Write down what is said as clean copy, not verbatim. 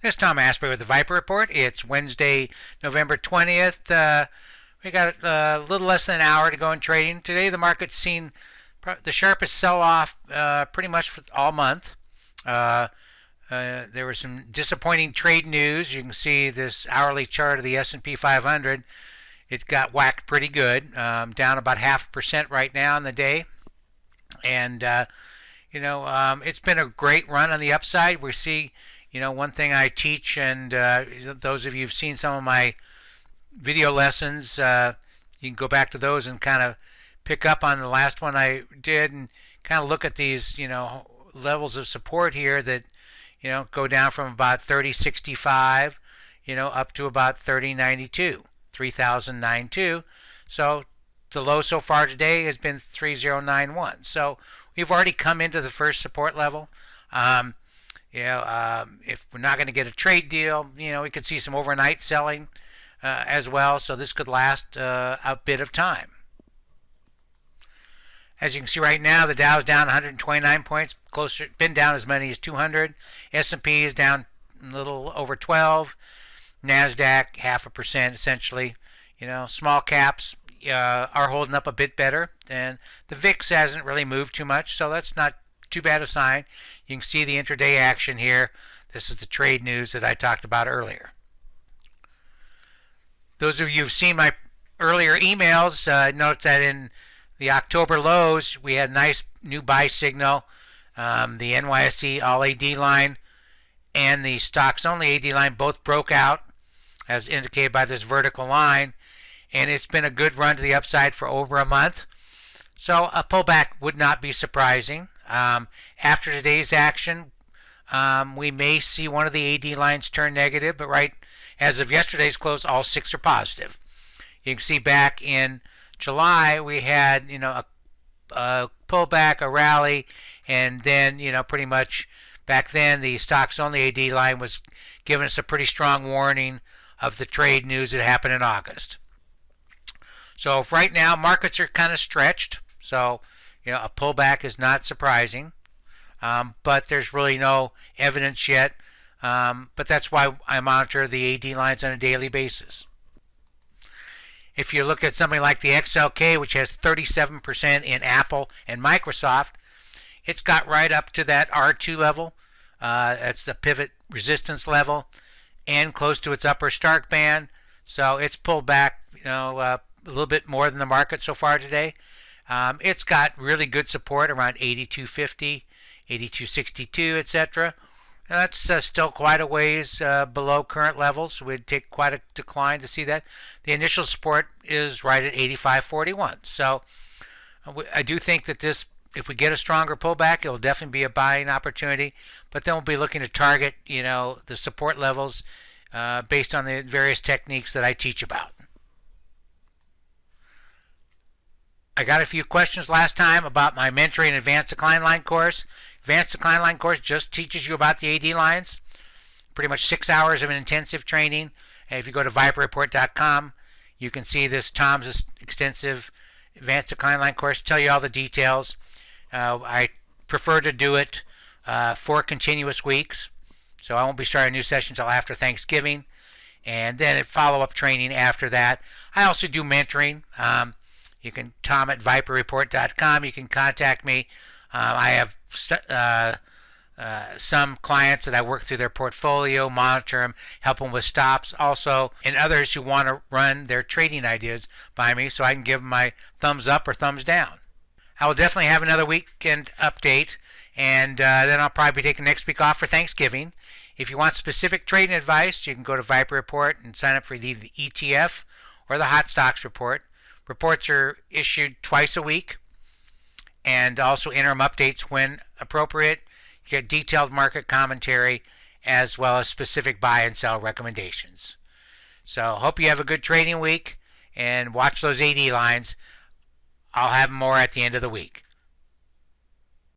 This is Tom Asprey with the Viper Report. It's Wednesday, November 20th. We got a little less than an hour to go in trading. Today the market's seen the sharpest sell-off pretty much for all month. There was some disappointing trade news. You can see this hourly chart of the S&P 500. It got whacked pretty good, down about 0.5% right now in the day. And, it's been a great run on the upside. We see, one thing I teach, and those of you who've seen some of my video lessons, you can go back to those and kind of pick up on the last one I did and kind of look at these, levels of support here that, go down from about 30.65, up to about 30.92, 3,092. So the low so far today has been 3091. So we've already come into the first support level. If we're not going to get a trade deal, we could see some overnight selling as well. So this could last a bit of time. As you can see right now, the Dow's down 129 points, been down as many as 200. S&P is down a little over 12. NASDAQ 0.5% essentially. Small caps are holding up a bit better, and the VIX hasn't really moved too much, so that's not too bad a sign. You can see the intraday action here. This is the trade news that I talked about earlier. Those of you who've seen my earlier emails note that in the October lows we had a nice new buy signal. The NYSE All AD line and the stocks only AD line both broke out as indicated by this vertical line, and it's been a good run to the upside for over a month. So a pullback would not be surprising. After today's action, we may see one of the AD lines turn negative, but right as of yesterday's close, all 6 are positive. You can see back in July we had a pullback, a rally, and then pretty much back then the stocks only AD line was giving us a pretty strong warning of the trade news that happened in August. So right now markets are kind of stretched, so a pullback is not surprising, but there's really no evidence yet. But that's why I monitor the AD lines on a daily basis. If you look at something like the XLK, which has 37% in Apple and Microsoft, it's got right up to that R2 level. That's the pivot resistance level, and close to its upper Stark band. So it's pulled back, a little bit more than the market so far today. It's got really good support around 82.50, 82.62, etc. That's still quite a ways below current levels. We'd take quite a decline to see that. The initial support is right at 85.41. So I do think that this, if we get a stronger pullback, it will definitely be a buying opportunity. But then we'll be looking to target, the support levels based on the various techniques that I teach about. I got a few questions last time about my mentoring Advanced Decline Line course. Advanced Decline Line course just teaches you about the AD lines. Pretty much 6 hours of an intensive training. And if you go to viperreport.com, you can see this Tom's extensive Advanced Decline Line course, tell you all the details. I prefer to do it 4 continuous weeks, so I won't be starting a new session until after Thanksgiving, and then follow-up training after that. I also do mentoring. You can Tom at viperreport.com. You can contact me. I have some clients that I work through their portfolio, monitor them, help them with stops, also, and others who want to run their trading ideas by me so I can give them my thumbs up or thumbs down. I will definitely have another weekend update, and then I'll probably be taking next week off for Thanksgiving. If you want specific trading advice, you can go to Viper Report and sign up for either the ETF or the Hot Stocks Report. Reports are issued twice a week, and also interim updates when appropriate. You get detailed market commentary as well as specific buy and sell recommendations. So hope you have a good trading week, and watch those AD lines. I'll have more at the end of the week.